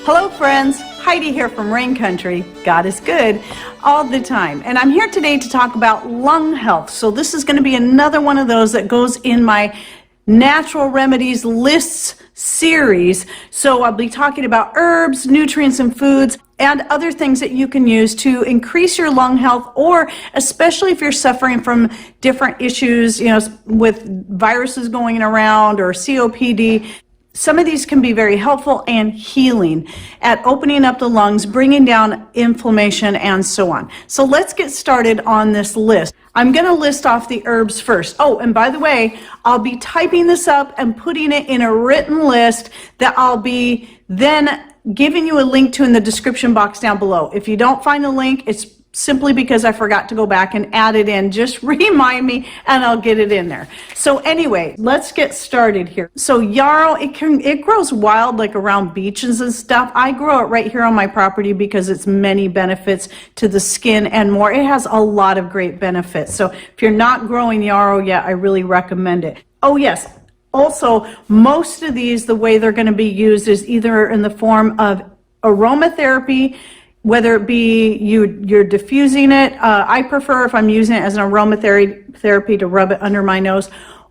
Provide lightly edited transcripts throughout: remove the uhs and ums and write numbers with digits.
Hello friends, Heidi here from Rain Country. God is good all the time. And I'm here today to talk about lung health. So this is going to be another one of those that goes in my natural remedies lists series. So I'll be talking about herbs, nutrients and foods, and other things that you can use to increase your lung health, or especially if you're suffering from different issues, with viruses going around or COPD. Some of these can be very helpful and healing at opening up the lungs, bringing down inflammation, and so on. So let's get started on this list. I'm going to list off the herbs first. Oh, and by the way, I'll be typing this up and putting it in a written list that I'll be then giving you a link to in the description box down below. If you don't find the link, it's simply because I forgot to go back and add it in. Just remind me and I'll get it in there. So anyway, let's get started here. So yarrow, it grows wild like around beaches and stuff. I grow it right here on my property because it's many benefits to the skin and more. It has a lot of great benefits. So if you're not growing yarrow yet, I really recommend it. Oh yes, also most of these, the way they're going to be used is either in the form of aromatherapy, whether it be you're diffusing it. I prefer, if I'm using it as an aromatherapy, to rub it under my nose,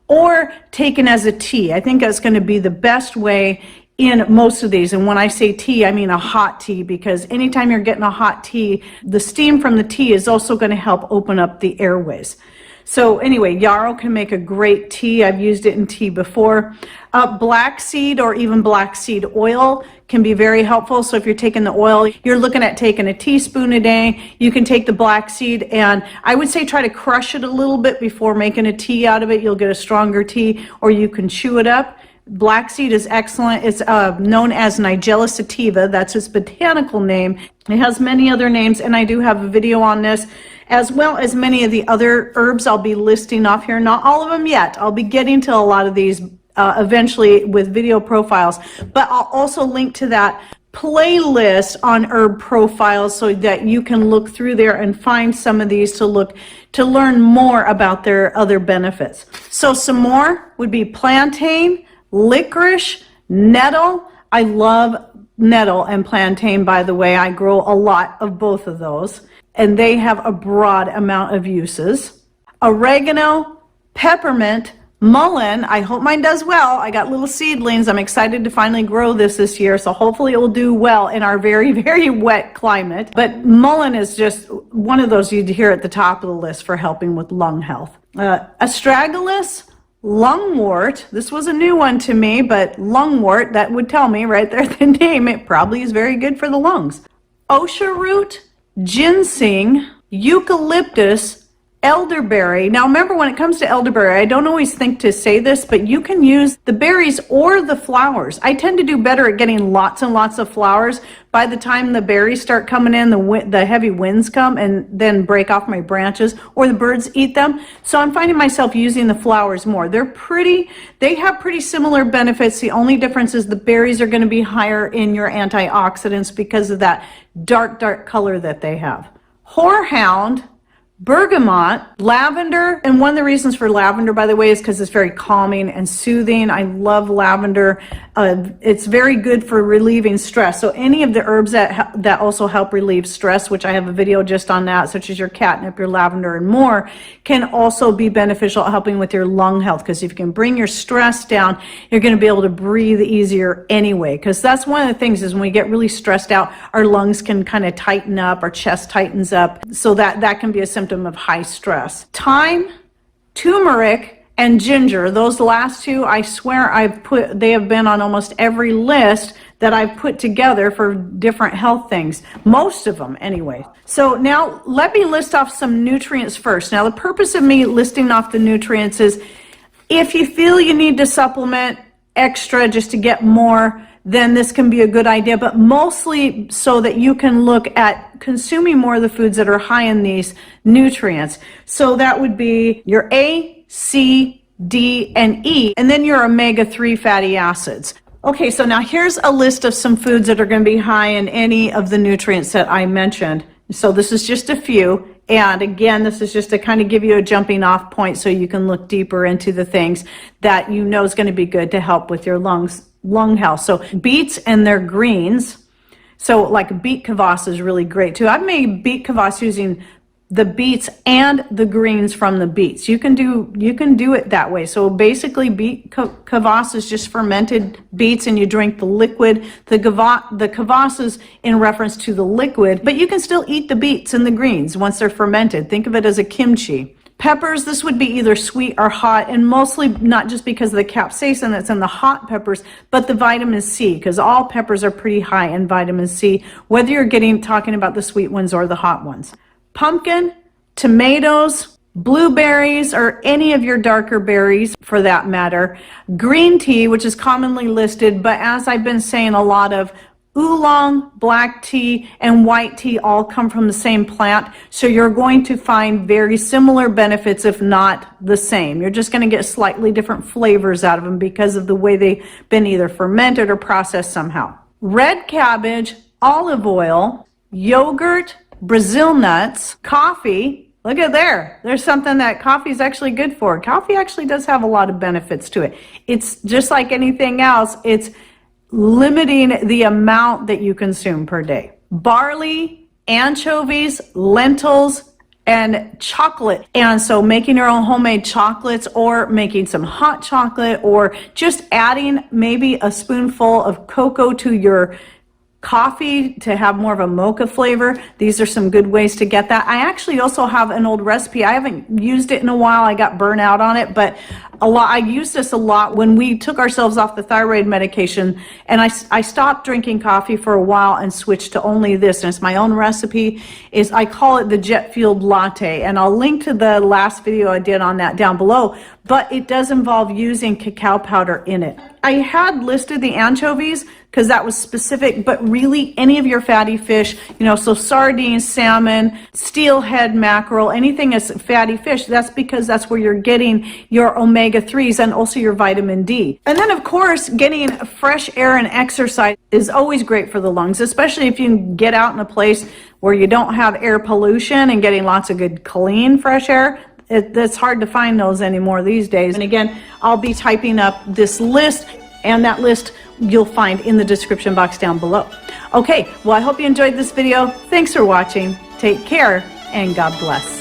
or taken as a tea. I think that's going to be the best way in most of these. And when I say tea, I mean a hot tea, because anytime you're getting a hot tea, the steam from the tea is also going to help open up the airways. So anyway, yarrow can make a great tea. I've used it in tea before. Black seed or even black seed oil can be very helpful. So if you're taking the oil, you're looking at taking a teaspoon a day. You can take the black seed, and I would say try to crush it a little bit before making a tea out of it. You'll get a stronger tea, or you can chew it up. Black seed is excellent. It's known as Nigella sativa. That's its botanical name. It has many other names, and I do have a video on this, as well as many of the other herbs I'll be listing off here. Not all of them yet. I'll be getting to a lot of these eventually with video profiles, but I'll also link to that playlist on herb profiles so that you can look through there and find some of these to learn more about their other benefits. So some more would be plantain, licorice, nettle. I love nettle and plantain, by the way. I grow a lot of both of those, and they have a broad amount of uses. Oregano, peppermint, mullein. I hope mine does well. I got little seedlings. I'm excited to finally grow this year, so hopefully it will do well in our very, very wet climate. But mullein is just one of those you'd hear at the top of the list for helping with lung health. Astragalus, lungwort. This was a new one to me, but lungwort, that would tell me right there the name. It probably is very good for the lungs. Osha root, ginseng, eucalyptus, elderberry. Now remember, when it comes to elderberry, I don't always think to say this, but you can use the berries or the flowers. I tend to do better at getting lots and lots of flowers. By the time the berries start coming in, the heavy winds come and then break off my branches, or the birds eat them. So I'm finding myself using the flowers more. They have pretty similar benefits. The only difference is the berries are going to be higher in your antioxidants because of that dark color that they have. Horehound, bergamot, lavender, and one of the reasons for lavender, by the way, is because it's very calming and soothing. I love lavender. It's very good for relieving stress. So any of the herbs that also help relieve stress, which I have a video just on that, such as your catnip, your lavender, and more, can also be beneficial at helping with your lung health, because if you can bring your stress down, you're going to be able to breathe easier anyway, because that's one of the things is when we get really stressed out, our lungs can kind of tighten up, our chest tightens up, so that can be a symptom of high stress. Thyme, turmeric, and ginger, those last two, I swear they have been on almost every list that I've put together for different health things, most of them anyway. So now let me list off some nutrients first. Now the purpose of me listing off the nutrients is if you feel you need to supplement extra just to get more, then this can be a good idea, but mostly so that you can look at consuming more of the foods that are high in these nutrients. So that would be your A, C, D, and E, and then your omega-3 fatty acids. Okay, so now here's a list of some foods that are going to be high in any of the nutrients that I mentioned. So this is just a few. And again, this is just to kind of give you a jumping off point so you can look deeper into the things that you know is going to be good to help with your lung health. So beets and their greens, So like beet kvass is really great too. I've made beet kvass using the beets and the greens from the beets. You can do it that way. So basically beet kvass is just fermented beets and you drink the liquid. The kvass is in reference to the liquid, but you can still eat the beets and the greens once they're fermented. Think of it as a kimchi. Peppers, this would be either sweet or hot, and mostly not just because of the capsaicin that's in the hot peppers, but the vitamin C, because all peppers are pretty high in vitamin C, whether you're talking about the sweet ones or the hot ones. Pumpkin, tomatoes, blueberries, or any of your darker berries for that matter. Green tea, which is commonly listed, but as I've been saying, a lot of oolong, black tea, and white tea all come from the same plant, so you're going to find very similar benefits, if not the same. You're just going to get slightly different flavors out of them because of the way they've been either fermented or processed somehow. Red cabbage, olive oil, yogurt, Brazil nuts, coffee. Look at there. There's something that coffee is actually good for. Coffee actually does have a lot of benefits to it. It's just like anything else. It's limiting the amount that you consume per day. Barley, anchovies, lentils, and chocolate. And so making your own homemade chocolates or making some hot chocolate or just adding maybe a spoonful of cocoa to your coffee to have more of a mocha flavor. These are some good ways to get that. I actually also have an old recipe. I haven't used it in a while. I got burnt out on it, but I used this a lot when we took ourselves off the thyroid medication, and I stopped drinking coffee for a while and switched to only this, and it's my own recipe. I call it the jet fueled latte, and I'll link to the last video I did on that down below, but it does involve using cacao powder in it. I had listed the anchovies because that was specific, but really any of your fatty fish, so sardines, salmon, steelhead mackerel, anything as fatty fish, that's because that's where you're getting your omega-3s and also your vitamin D. And then of course, getting fresh air and exercise is always great for the lungs, especially if you can get out in a place where you don't have air pollution and getting lots of good clean fresh air. It's hard to find those anymore these days. And again, I'll be typing up this list, and that list you'll find in the description box down below. Okay, well, I hope you enjoyed this video. Thanks for watching. Take care, and God bless.